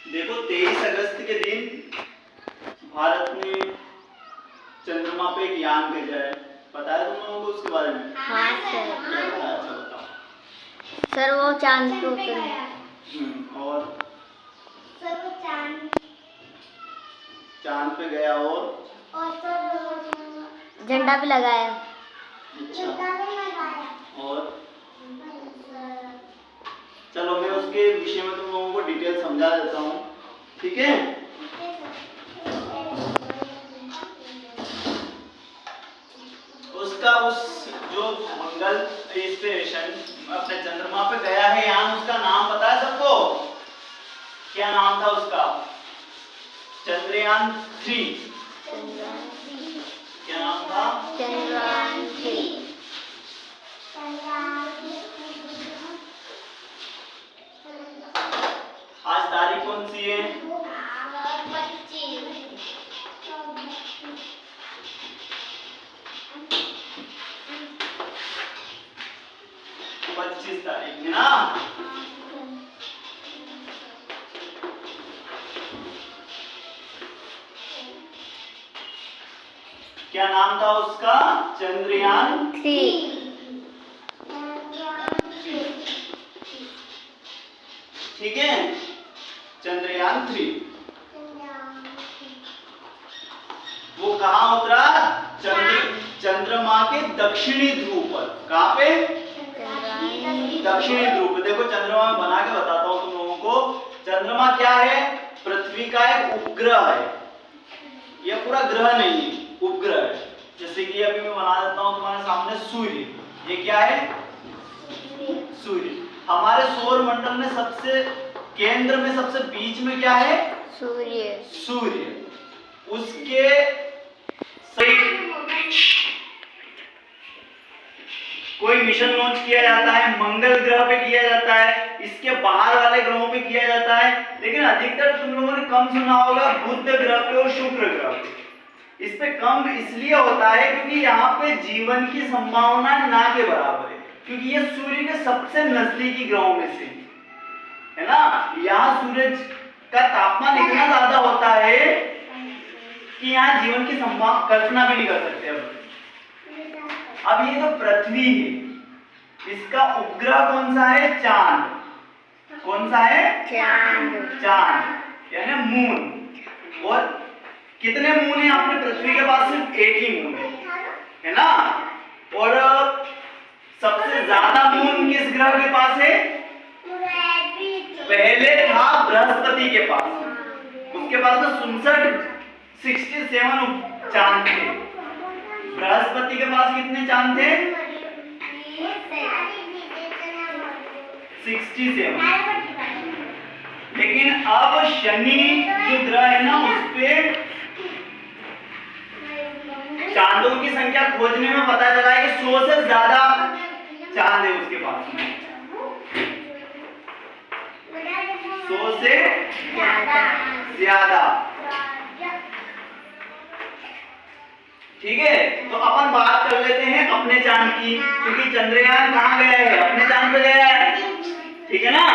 देखो 23 अगस्त के दिन भारत ने चंद्रमा पे एक यान भेजा है। पता है तुम लोगों को उसके बारे में? हाँ सर। अच्छा बताओ। सर वो चांद पे उतर और सर वो चांद पे गया और झंडा भी लगाया। अच्छा और चलो मैं उसके विषय में तुम लोगों को डिटेल समझा देता हूँ, ठीक है? उसका उस जो मंगल स्टेशन अपने चंद्रमा पे गया है यान, उसका नाम पता है सबको? क्या नाम था उसका? चंद्रयान 3। क्या नाम था? चंद्रयान 3। आज तारीख कौन सी है? 25 तारीख है ना? क्या नाम था उसका? चंद्रयान 3। ठीक है, चंद्रयान 3। वो कहाँ उतरा? चंद्रमा के दक्षिणी ध्रुव पर। कहाँ पे? दक्षिणी ध्रुव। देखो चंद्रमा में बना के बताता हूँ तुम लोगों को। चंद्रमा क्या है? पृथ्वी का एक उपग्रह है। यह पूरा ग्रह नहीं है, उपग्रह है। जैसे कि अभी मैं बना देता हूँ तुम्हारे सामने सूर्य। ये क्या है? सूर्य। हमारे सौर मंडल में सबसे केंद्र में, सबसे बीच में क्या है? सूर्य। सूर्य। उसके कोई मिशन लॉन्च किया जाता है, मंगल ग्रह पे किया जाता है, इसके बाहर वाले ग्रहों पे किया जाता है, लेकिन अधिकतर तुम लोगों ने कम सुना होगा बुध ग्रह पे और शुक्र ग्रह पे। इस पे कम इसलिए होता है क्योंकि यहाँ पे जीवन की संभावना ना के बराबर है, क्योंकि ये सूर्य के सबसे नजदीकी ग्रहों में से है ना। यहाँ सूरज का तापमान इतना ज्यादा होता है कि यहाँ जीवन की संभावना कल्पना भी नहीं कर सकते। अब ये जो पृथ्वी है, इसका उपग्रह कौन सा है? चांद। कौन सा है? चांद यानी मून। और कितने मून है अपने पृथ्वी के पास? सिर्फ एक ही मून है ना। और सबसे ज्यादा मून किस ग्रह के पास है? पहले था बृहस्पति के पास। उसके पास में 67 चांद थे। बृहस्पति के पास कितने चांद थे? 67। लेकिन अब शनि जो ग्रह है ना, उस पे चांदों की संख्या खोजने में पता चला है कि 100 से ज्यादा चांद है उसके पास में। 100 से ज्यादा। ठीक है, तो अपन बात कर लेते हैं अपने चांद की, क्योंकि चंद्रयान कहाँ गया है? अपने चांद पे गया है, ठीक है ना।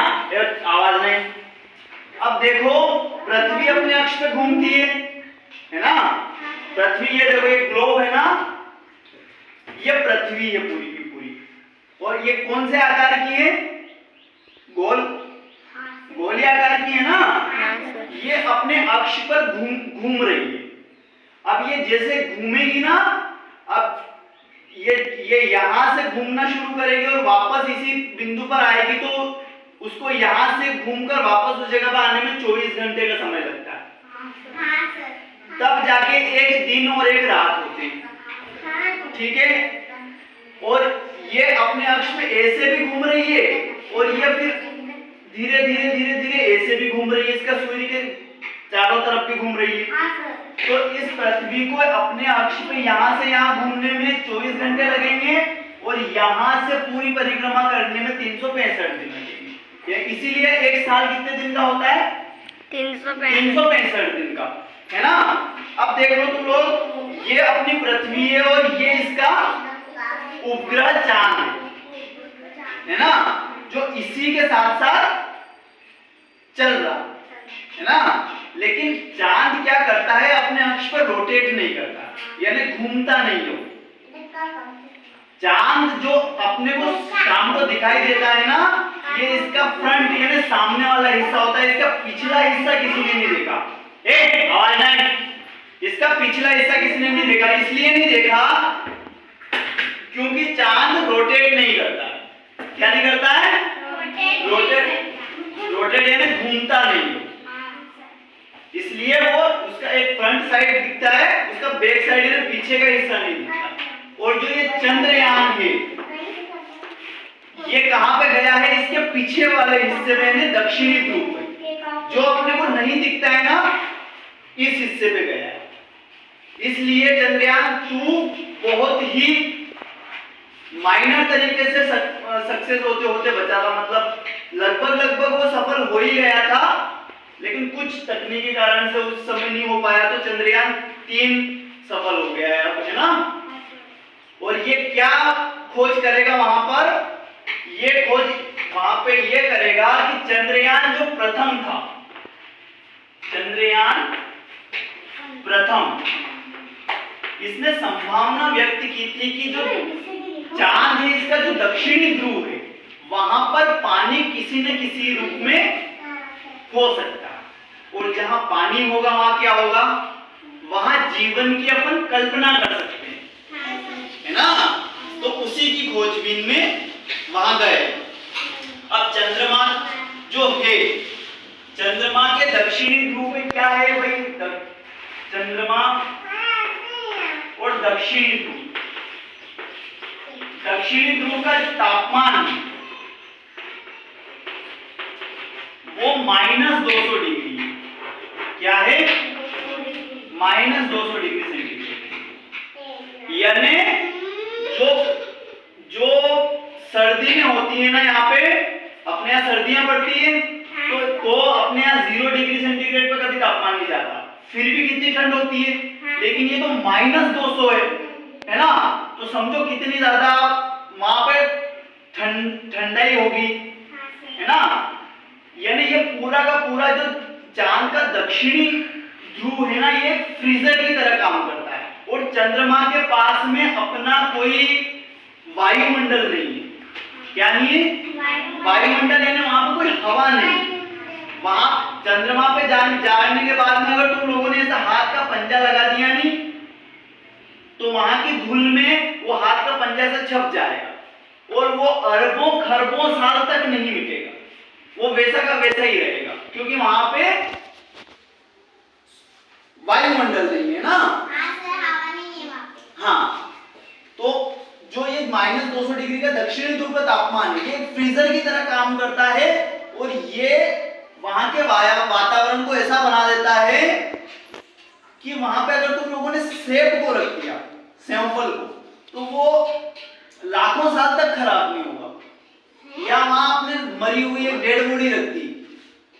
आवाज नहीं। अब देखो पृथ्वी अपने अक्ष पे घूमती है ना। पृथ्वी ये देखो, ये ग्लोब है ना, ये पृथ्वी है पूरी की पूरी। और ये कौन से आकार की है? गोली आकार की है ना। ये अपने अक्ष पर घूम रही है। अब ये जैसे घूमेगी ना, अब ये यहां से घूमना शुरू करेगी और वापस इसी बिंदु पर आएगी, तो उसको यहां से घूमकर वापस उस जगह पर आने में 24 घंटे का समय लगता है। तब जाके एक दिन और एक रात होते हैं, ठीक है। और ये अपने अक्ष में ऐसे भी घूम रही है और ये फिर धीरे धीरे ऐसे भी घूम रही है, इसका सूर्य के चारों तरफ भी घूम रही है। तो इस पृथ्वी को अपने अक्ष पे यहाँ से यहाँ घूमने में 24 घंटे लगेंगे और यहाँ से पूरी परिक्रमा करने में 365 दिन लगेंगे। इसीलिए एक साल कितने दिन का होता है? 365 दिन का, है ना। अब देख लो तुम लोग, ये अपनी पृथ्वी है और ये इसका उपग्रह चांद है ना, जो इसी के साथ साथ चल रहा है ना। रोटेट नहीं करता, यानी घूमता नहीं हो। चांद जो अपने को शाम को दिखाई देता है ना, ये इसका फ्रंट यानी सामने वाला हिस्सा होता है, इसका पिछला हिस्सा किसी ने नहीं देखा। आवाज नहीं, इसका पिछला हिस्सा किसी ने नहीं देखा। इसलिए नहीं देखा क्योंकि चांद रोटेट नहीं करता। क्या नहीं करता है? रोटेट यानी घूमता नहीं, इसलिए वो उसका एक फ्रंट साइड दिखता है, उसका बैक साइड यानी पीछे का हिस्सा नहीं दिखता। और जो ये चंद्रयान है, ये कहां पे गया है? इसके पीछे वाले हिस्से में यानी दक्षिणी ध्रुव पे, जो अपने को नहीं दिखता है ना, इस हिस्से पे गया है। इसलिए चंद्रयान 2 बहुत ही माइनर तरीके से सक्सेस होते होते बचा था। मतलब लगभग वो सफल हो ही गया था, लेकिन कुछ तकनीकी कारण से उस समय नहीं हो पाया, तो चंद्रयान 3 सफल हो गया है अब, है ना। और ये क्या खोज करेगा वहां पर? ये खोज वहां पे ये करेगा कि चंद्रयान जो प्रथम था, चंद्रयान प्रथम, इसने संभावना व्यक्त की थी कि जो चांद है, इसका जो दक्षिणी ध्रुव है, वहां पर पानी किसी न किसी रूप में हो सकता है। और जहां पानी होगा वहां क्या होगा? वहां जीवन की अपन कल्पना कर सकते हैं, है ना। तो उसी की खोजबीन में वहां गए। अब चंद्रमा जो है, चंद्रमा के दक्षिणी ध्रुव में क्या है भाई? चंद्रमा और दक्षिणी ध्रुव, दक्षिणी ध्रुव का जो तापमान है वो -200 डिग्री है। क्या है? -200 डिग्री सेंटीग्रेड। यानी जो सर्दी में होती है ना, यहाँ पे अपने यहाँ सर्दियां पड़ती है, तो अपने यहाँ 0 डिग्री सेंटीग्रेड पे कभी तापमान नहीं जाता, फिर भी कितनी ठंड होती है। लेकिन ये तो -200 है ना, तो समझो कितनी ज्यादा वहां पे ठंडाई होगी, है ना। यानी ये पूरा का पूरा जो चांद का दक्षिणी ध्रुव है ना, ये फ्रीजर की तरह काम करता है। और चंद्रमा के पास में अपना कोई वायुमंडल नहीं है। क्या नहीं है? वायुमंडल यानी वहां पर कोई हवा नहीं। वहां चंद्रमा पे जाने के बाद में अगर तुम लोगों ने ऐसा हाथ का पंजा लगा दिया नहीं, तो वहां की धूल में वो हाथ का पंजा से छप जाएगा और वो अरबों खरबों साल तक नहीं मिटेगा, वो वैसा का वैसा ही रहेगा, क्योंकि वहां पे वायुमंडल नहीं है ना। हाँ, तो जो ये -200 डिग्री का दक्षिणी ध्रुव का तापमान है, ये फ्रीजर की तरह काम करता है और ये वहां के वातावरण को ऐसा बना देता है कि वहां पे अगर तुम लोगों ने सेब को रख दिया, सैंपल को, तो वो लाखों साल तक खराब नहीं होगा। या वहां आपने मरी हुई एक डेड बॉडी रख दी,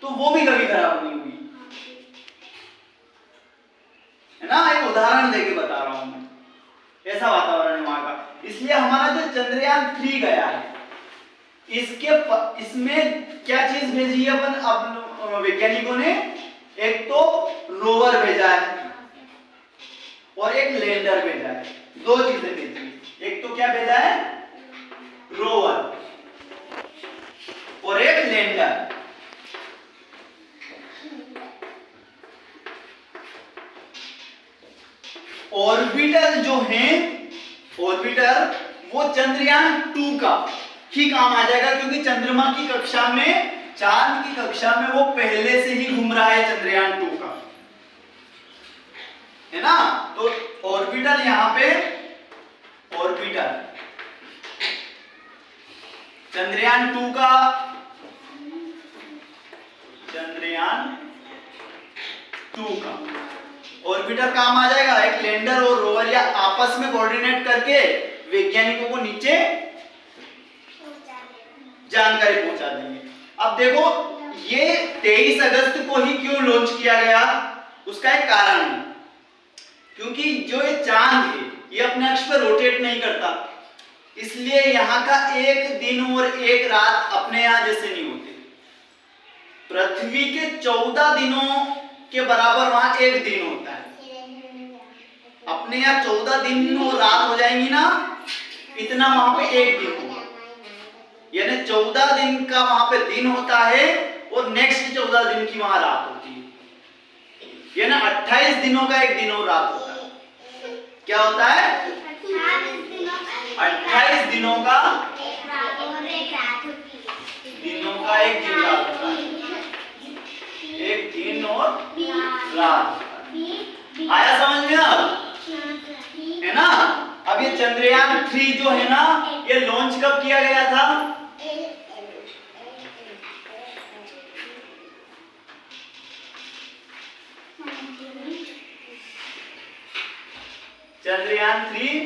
तो वो भी कभी खराब नहीं हुई, है ना। एक उदाहरण देके बता रहा हूं मैं, ऐसा वातावरण है वहां का। इसलिए हमारा जो चंद्रयान 3 गया है, इसमें क्या चीज भेजी है अपन वैज्ञानिकों ने? एक तो रोवर भेजा है और एक लैंडर भेजा है। 2 चीजें भेजी है। एक तो क्या भेजा है? रोवर और एक लैंडर। ऑर्बिटर जो है, ऑर्बिटर वो चंद्रयान 2 का ही काम आ जाएगा, क्योंकि चंद्रमा की कक्षा में, चांद की कक्षा में वो पहले से ही घूम रहा है चंद्रयान 2 का, है ना। तो ऑर्बिटर यहां पे, ऑर्बिटर चंद्रयान 2 का, चंद्रयान 2 का ऑर्बिटर काम आ जाएगा। एक लैंडर और रोवर या आपस में कोऑर्डिनेट करके वैज्ञानिकों को नीचे जानकारी पहुंचा देंगे। अब देखो, ये 23 अगस्त को ही क्यों लॉन्च किया गया, उसका एक कारण है। क्योंकि जो ये चांद है, ये अपने अक्ष पर रोटेट नहीं करता, इसलिए यहाँ का एक दिन और एक रात अपने यहाँ जैसे नहीं होते। पृथ्वी के 14 दिनों के बराबर वहां एक दिन होता है, अपने यहाँ 14 दिन और रात हो जाएंगी ना, इतना वहां पे एक दिन होगा। यानी 14 दिन का वहां पे दिन होता है और नेक्स्ट 14 दिन की वहां रात होती है। यानी 28 दिनों का एक दिन और रात होता है। क्या होता है? 28 दिनों का एक दिन रात होता है। एक दिन और रात। आया समझ में अब? है ना? अब ये चंद्रयान 3 जो है ना, ये लॉन्च कब किया गया था? चंद्रयान 3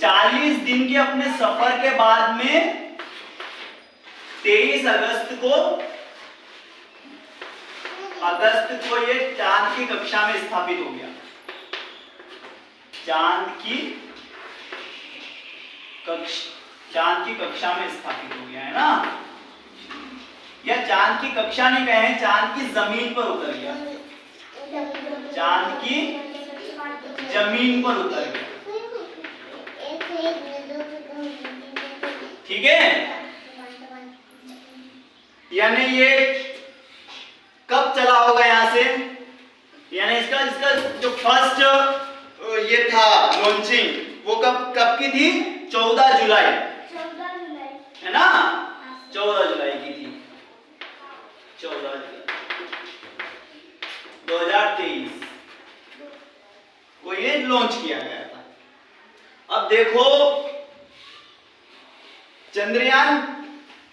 40 दिन के अपने सफर के बाद में 23 अगस्त को ये चांद की कक्षा में स्थापित हो गया। चांद की कक्षा में स्थापित हो गया, है ना? या चांद की कक्षा नहीं कहे, चांद की जमीन पर उतर गया। चांद की जमीन पर उतर गया। ठीक है? यानी ये कब चला होगा यहां से? यानी इसका जो फर्स्ट ये था लॉन्चिंग, वो कब की थी? 14 जुलाई, है ना? 14 जुलाई की थी। 14 जुलाई 2023 को ये लॉन्च किया गया था। अब देखो चंद्रयान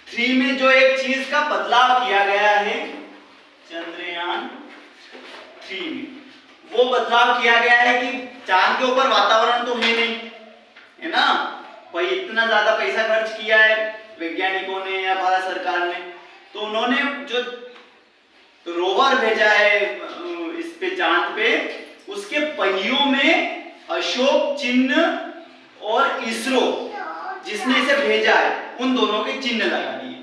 3 में जो एक चीज का बदलाव किया गया है, चंद्रयान 3 में वो बदलाव किया गया है कि चांद के ऊपर वातावरण तो है नहीं, है ना? भाई इतना ज्यादा पैसा खर्च किया है वैज्ञानिकों ने या भारत सरकार ने, तो उन्होंने जो रोवर भेजा है इस पे चांद पे, उसके पहियों में अशोक चिन्ह और इसरो जिसने इसे भेजा है उन दोनों के चिन्ह लगा दिए।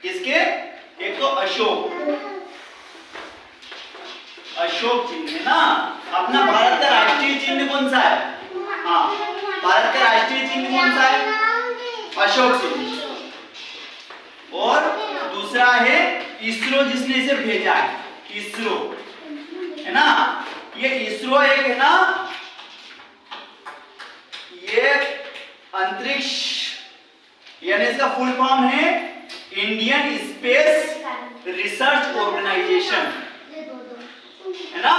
किसके? एक तो अशोक चिन्ह है ना। अपना भारत का राष्ट्रीय चिन्ह कौन सा है? हाँ, भारत का राष्ट्रीय चिन्ह कौन सा है? अशोक चिन्ह। और दूसरा है इसरो जिसने इसे भेजा है, इसरो, है ना? ये इसरो एक है ना, ये अंतरिक्ष, यानी इसका फुल फॉर्म है इंडियन स्पेस रिसर्च ऑर्गेनाइजेशन, है ना?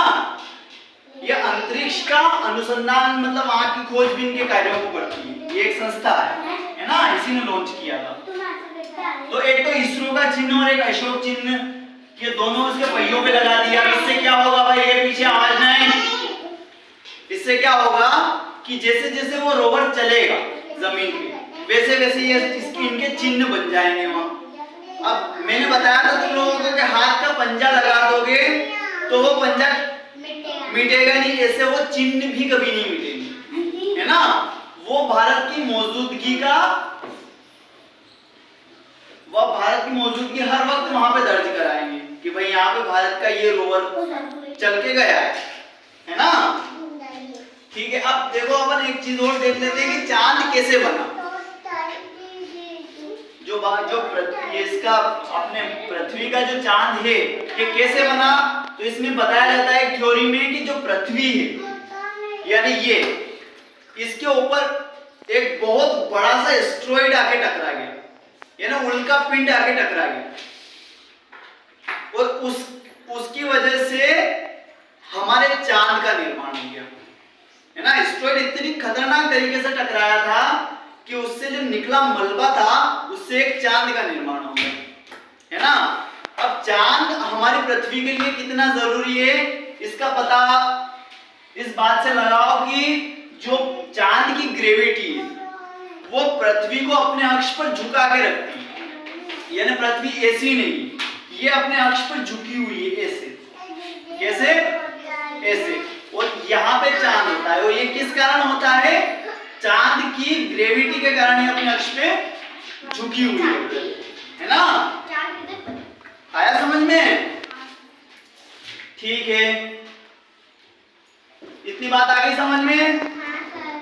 ये अंतरिक्ष का अनुसंधान मतलब वहां की खोजबीन के कार्यों को करती है। ये एक संस्था है ना? इसी ने लॉन्च किया था। तो एक तो इसरो का चिन्ह और एक अशोक चिन्ह, ये दोनों उसके पहियों पे लगा दिया। इससे क्या होगा भाई? ये पीछे आवाज ना आए। इससे क्या होगा कि जैसे जैसे वो रोवर चलेगा जमीन पे, वैसे वैसे ये इनके चिन्ह बन जाएंगे वहां। अब मैंने बताया था तुम लोगों को कि हाथ का पंजा लगा दोगे तो वो पंजा मिटेगा नहीं, ऐसे वो चिन्ह भी कभी नहीं मिटेंगे, है ना? वो भारत की मौजूदगी हर वक्त वहां पे दर्ज कराएंगे कि भाई यहाँ पे भारत का ये रोवर चल के गया है ना? ठीक है। अब देखो अपन एक चीज और देख लेते हैं कि चांद कैसे बना। ये इसका अपने पृथ्वी का जो चांद है ये कैसे बना, तो इसमें बताया जाता है थ्योरी में कि जो पृथ्वी है यानी ये, इसके ऊपर एक बहुत बड़ा सा एस्टेरॉइड आके टकरा गया, यानी उल्का पिंड आके टकरा गया, और उसकी वजह से हमारे चांद का निर्माण हो गया, है ना? एस्टेरॉइड इतनी खतरनाक तरीके से टकराया था कि उससे जो निकला मलबा था उससे एक चांद का निर्माण हो गया, है ना? अब चांद हमारी पृथ्वी के लिए कितना जरूरी है इसका पता इस बात से लगाओ कि जो चांद की ग्रेविटी है वो पृथ्वी को अपने अक्ष पर झुका के रखती है, यानी पृथ्वी ऐसी नहीं, ये अपने अक्ष पर झुकी हुई है ऐसे, कैसे? ऐसे। और यहाँ पे चांद होता है, और ये किस कारण होता है? चांद की ग्रेविटी के कारण ये अपने अक्ष पे झुकी हुई है ना? आया समझ में? ठीक है, इतनी इतनी बात आ गई समझ में? हाँ सर।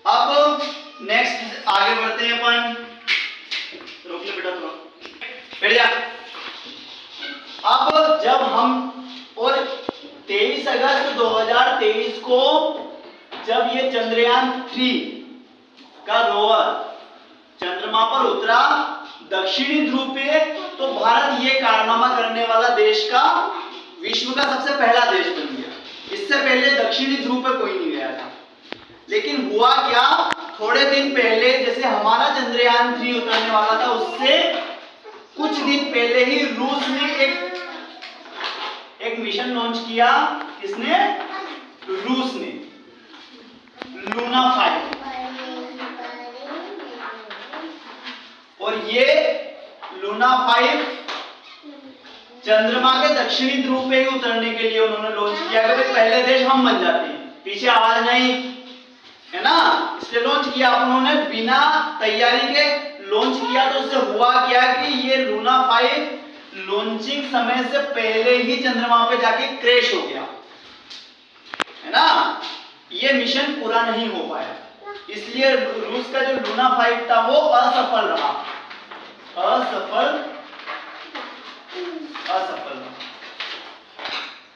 अब नेक्स्ट आगे बढ़ते हैं अपन। रोक ले बेटा थोड़ा, बैठ जा। अब जब हम और 23 अगस्त 2023 को जब ये चंद्रयान 3 का रोवर चंद्रमा पर उतरा दक्षिणी ध्रुव पे, तो भारत ये कारनामा करने वाला देश का विश्व का सबसे पहला देश बन गया। इससे पहले दक्षिणी ध्रुव पे कोई नहीं गया था। लेकिन हुआ क्या, थोड़े दिन पहले जैसे हमारा चंद्रयान 3 उतरने वाला था, उससे कुछ दिन पहले ही रूस ने एक मिशन लॉन्च किया। किसने? रूस ने, लूना 5। और ये लूना 5 चंद्रमा के दक्षिणी ध्रुव पे ही उतरने के लिए उन्होंने लॉन्च किया कि पहले देश हम बन जाते हैं। पीछे आवाज नहीं है ना, इसलिए लॉन्च किया उन्होंने, बिना तैयारी के लॉन्च किया। तो उससे हुआ क्या कि ये लूना 5 लॉन्चिंग समय से पहले ही चंद्रमा पे जाके क्रैश हो गया, है ना। ये मिशन पूरा नहीं हो पाया, इसलिए रूस का जो लूना 5 था वो असफल रहा। असफल।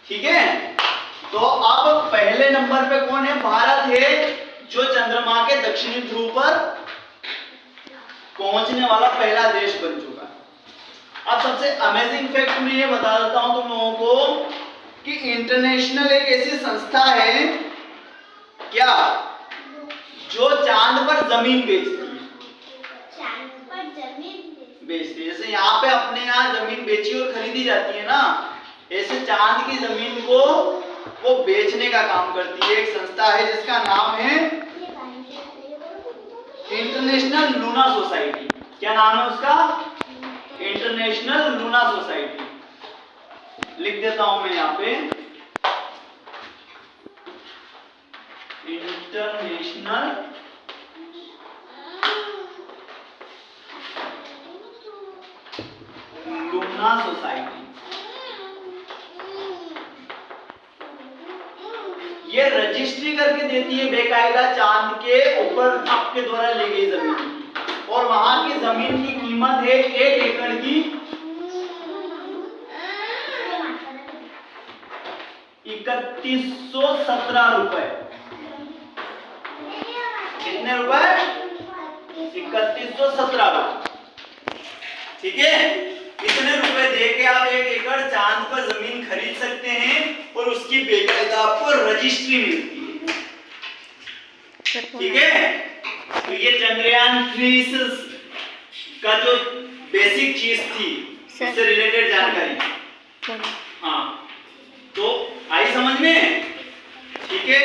ठीक है, तो अब पहले नंबर पे कौन है? भारत है, जो चंद्रमा के दक्षिणी ध्रुव पर पहुंचने वाला पहला देश बन चुका है। अब सबसे अमेजिंग फैक्ट मैं ये बता देता हूं तुम लोगों को कि इंटरनेशनल एक ऐसी संस्था है क्या, जो चांद पर जमीन बेचती है। चांद पर जमीन बेचती है, जैसे यहाँ पे अपने यहाँ जमीन बेची और खरीदी जाती है ना, ऐसे चांद की जमीन को वो बेचने का काम करती है। एक संस्था है जिसका नाम है इंटरनेशनल लूना सोसाइटी। क्या नाम है उसका? International Luna society. लिख देता हूं मैं यहाँ पे, इंटरनेशनल लूना सोसाइटी। ये रजिस्ट्री करके देती है बेकायदा चांद के ऊपर आपके द्वारा ली गई जमीन की, और वहां की जमीन की कीमत है 1 एकड़ की 3117 रुपए। कितने रुपए? 3117 रुपए। ठीक है, इतने रुपए देके आप 1 एकड़ चांद पर जमीन खरीद सकते हैं और उसकी बेकायदा आपको रजिस्ट्री मिलती है। ठीक है, तो ये चंद्रयान 3 का जो बेसिक चीज थी, उससे रिलेटेड जानकारी। हाँ, तो आई समझ में? ठीक है।